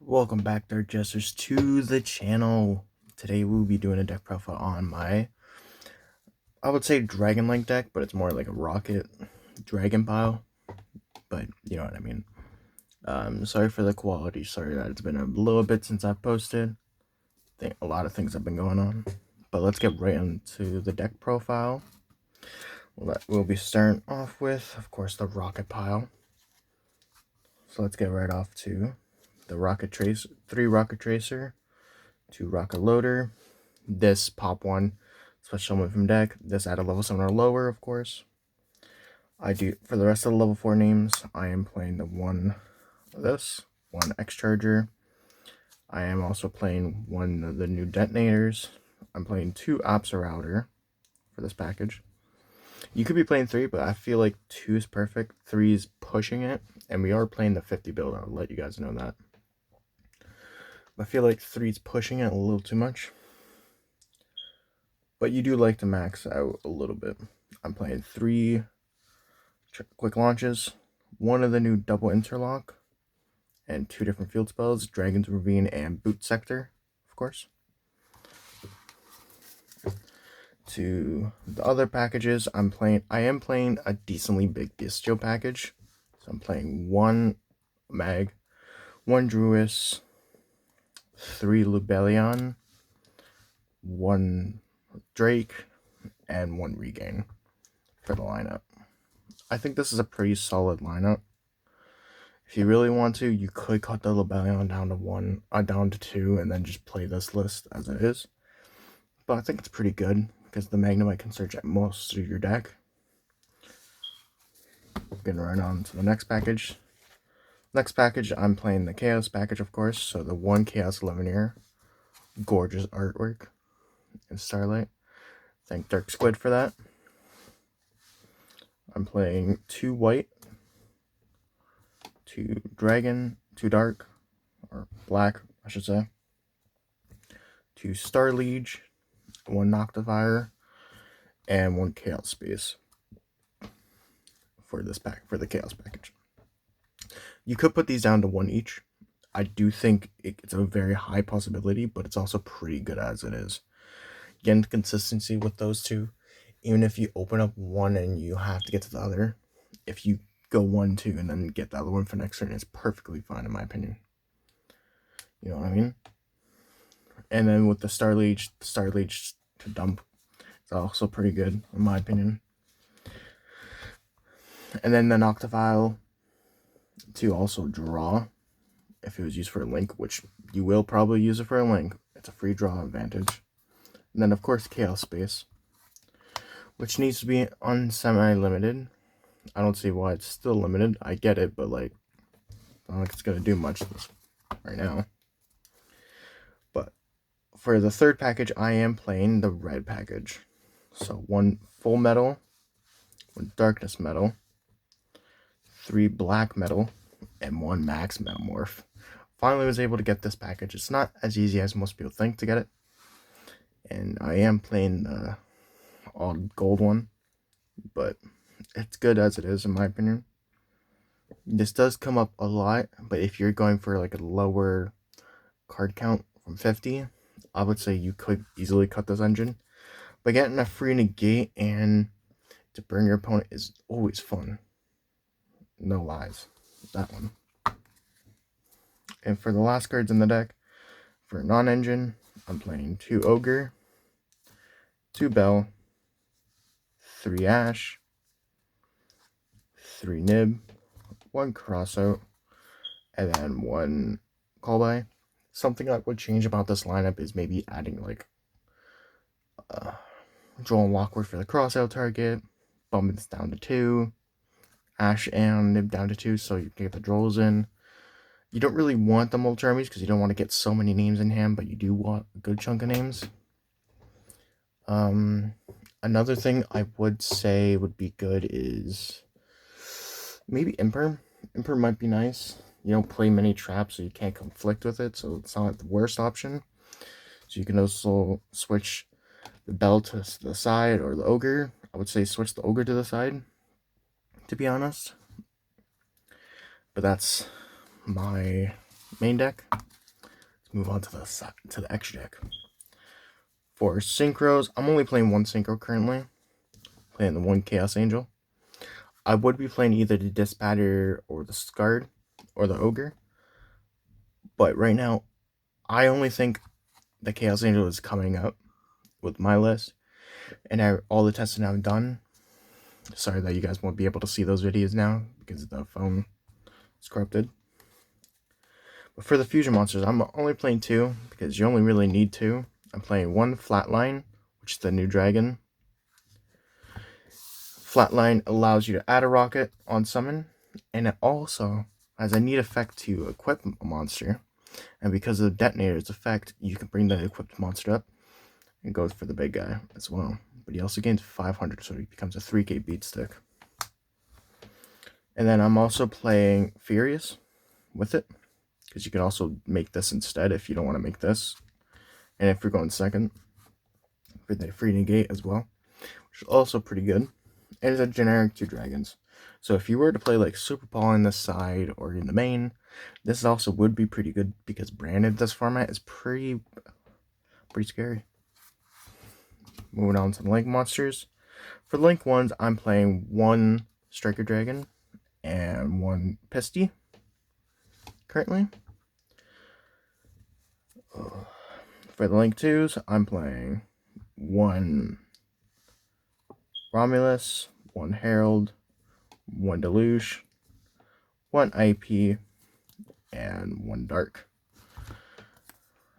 Welcome back there, jesters, to the channel. Today we'll be doing a deck profile on my, I would say dragon-like deck, but it's more like a rocket dragon pile, but you know what I mean. Sorry for the quality, sorry that it's been a little bit since I've posted. I think a lot of things have been going on, but let's get right into the deck profile. We'll be starting off with, of course, the rocket pile. So let's get right off to the rocket tracer, 3 rocket tracer, 2 rocket loader, this pop one, special summon from deck, this at a level 7 or lower, of course. For the rest of the level 4 names, I am playing the one X Charger. I am also playing one of the new detonators. I'm playing 2 Router for this package. You could be playing 3, but I feel like 2 is perfect. 3 is pushing it, and we are playing the 50 build. I'll let you guys know that. I feel like 3 is pushing it a little too much. But you do like to max out a little bit. I'm playing 3 quick launches, 1 of the new double interlock, and 2 different field spells, Dragon's Ravine and Boot Sector, of course. To the other packages, I am playing a decently big Bestial package. So I'm playing 1 Mag, 1 Druis, 3 Lubellion, 1 Drake, and 1 Regain for the lineup. I think this is a pretty solid lineup. If you really want to, you could cut the Lubellion down to 2, and then just play this list as it is. But I think it's pretty good because the Magnemite can search at most of your deck. Getting right on to the next package. Next package, I'm playing the Chaos package, of course. So the 1 Chaos 11-year, gorgeous artwork in Starlight. Thank Dark Squid for that. I'm playing 2 white, 2 dragon, 2 dark, or black, I should say. 2 Star Liege, 1 Noctifier, and 1 Chaos Space for this pack, for the Chaos package. You could put these down to 1 each. I do think it's a very high possibility, but it's also pretty good as it is. Getting consistency with those 2, even if you open up 1 and you have to get to the other, if you go 1, 2, and then get the other one for next turn, it's perfectly fine in my opinion. You know what I mean? And then with the Star Liege to dump, it's also pretty good in my opinion. And then the Noctifier to also draw, if it was used for a link, which you will probably use it for a link. It's a free draw advantage. And then of course Chaos Space, which needs to be on semi-limited. I don't see why it's still limited. I get it, but like, I don't think it's gonna do much right now. But for the third package, I am playing the red package. So 1 full metal, 1 darkness metal, 3 black metal, and 1 max metamorph. Finally was able to get this package. It's not as easy as most people think to get it. And I am playing the all gold one, but it's good as it is in my opinion. This does come up a lot, but if you're going for like a lower card count from 50, I would say you could easily cut this engine. But getting a free negate and to burn your opponent is always fun. No lies. That one. And for the last cards in the deck, for non-engine, I'm playing 2 Ogre, 2 Bell, 3 Ash, 3 Nib, 1 Crossout, and then 1 Callby. Something that would change about this lineup is maybe adding like Draw and Lockwood for the Crossout target, bumping this down to 2, Ash and Nib down to 2 so you can get the draws in. You don't really want the multi armies because you don't want to get so many names in hand, but you do want a good chunk of names. Another thing I would say would be good is maybe Imperm. Imperm might be nice. You don't play many traps, so you can't conflict with it, so it's not the worst option. So you can also switch the Bell to the side or the Ogre. I would say switch the Ogre to the side, to be honest. But that's my main deck. move on to the extra deck. For synchros, I'm only playing one synchro currently. Playing the one Chaos Angel. I would be playing either the Dispatcher or the Scarred or the Ogre. But right now, I only think the Chaos Angel is coming up with my list. And all the testing I've done. Sorry that you guys won't be able to see those videos now because the phone is corrupted. But for the fusion monsters, I'm only playing 2 because you only really need 2. I'm playing 1 Flatline, which is the new dragon. Flatline allows you to add a rocket on summon, and it also has a neat effect to equip a monster. And because of the detonator's effect, you can bring the equipped monster up and go for the big guy as well. But he also gains 500, so he becomes a 3k beat stick. And then I'm also playing Furious with it, because you can also make this instead if you don't want to make this. And if you're going second, for the free negate as well, which is also pretty good. And it's a generic 2 dragons. So if you were to play like Super Paul in this side or in the main, this also would be pretty good because branded this format is pretty scary. Moving on to the Link monsters. For the Link ones, I'm playing 1 Striker Dragon and 1 Pisty currently. For the Link 2s, I'm playing 1 Romulus, 1 Herald, 1 Deluge, 1 IP, and 1 Dark.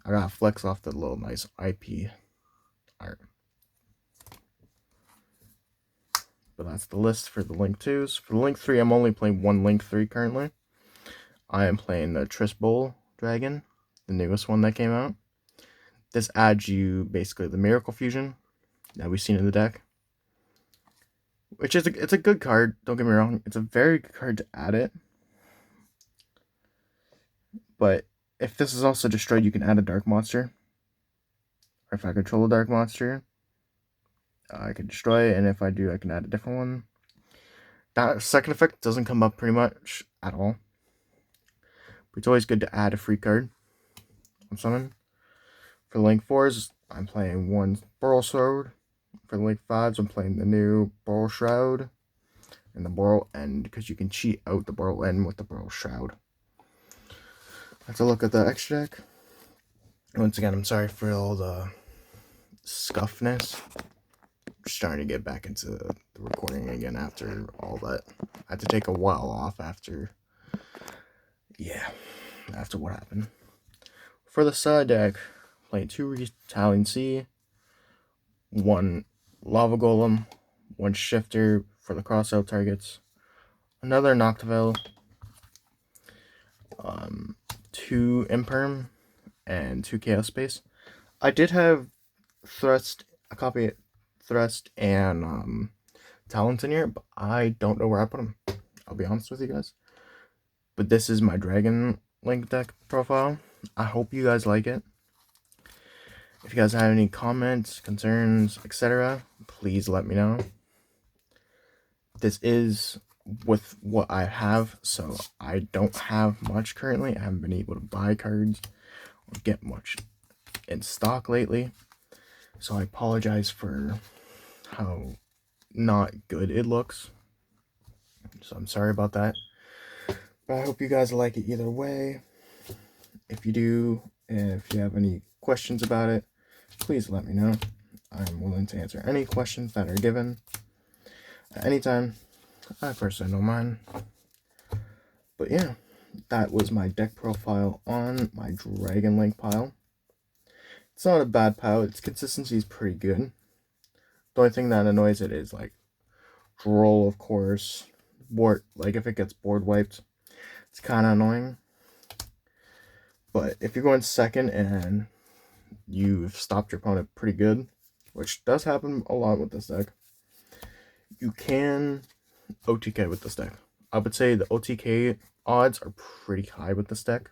I gotta flex off the little nice IP art. But that's the list for the Link 2s. For the Link 3, I'm only playing 1 Link 3 currently. I am playing the Bowl Dragon, the newest one that came out. This adds you basically the Miracle Fusion that we've seen in the deck. Which is it's a good card, don't get me wrong. It's a very good card to add it. But if this is also destroyed, you can add a Dark Monster. Or if I control a Dark Monster, I can destroy it, and if I do, I can add a different one. That second effect doesn't come up pretty much at all. But it's always good to add a free card on summon. For the Link 4s, I'm playing 1 Boral Sword. For the Link 5s, I'm playing the new Boral Shroud and the Boral End, because you can cheat out the Boral End with the Boral Shroud. Let's look at the extra deck. Once again, I'm sorry for all the scuffness. Just trying to get back into the recording again after all that. I had to take a while off after what happened. For the side deck, playing 2 Italian Sea, 1 Lava Golem, 1 Shifter for the crossout targets, another Noctivel, 2 Imperm, and 2 Chaos Space. I did have a copy of Thrust and Talons in here, but I don't know where I put them. I'll be honest with you guys. But this is my Dragon Link deck profile. I hope you guys like it. If you guys have any comments, concerns, etc., please let me know. This is with what I have, so I don't have much currently. I haven't been able to buy cards or get much in stock lately. So I apologize for how not good it looks. So I'm sorry about that. But I hope you guys like it either way. If you do, and if you have any questions about it, please let me know. I'm willing to answer any questions that are given at any time. I personally don't mind. But yeah, that was my deck profile on my Dragon Link pile. It's not a bad pile. Its consistency is pretty good. The only thing that annoys it is like roll, of course. Board, like if it gets board wiped, it's kind of annoying. But if you're going second and you've stopped your opponent pretty good, which does happen a lot with this deck, you can OTK with this deck. I would say the OTK odds are pretty high with this deck.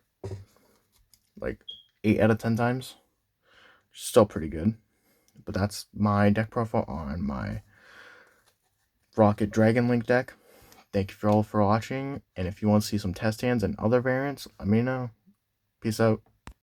Like 8 out of 10 times. Still pretty good. But that's my deck profile on my Rocket Dragon Link deck. Thank you all for watching. And if you want to see some test hands and other variants, let me know. Peace out.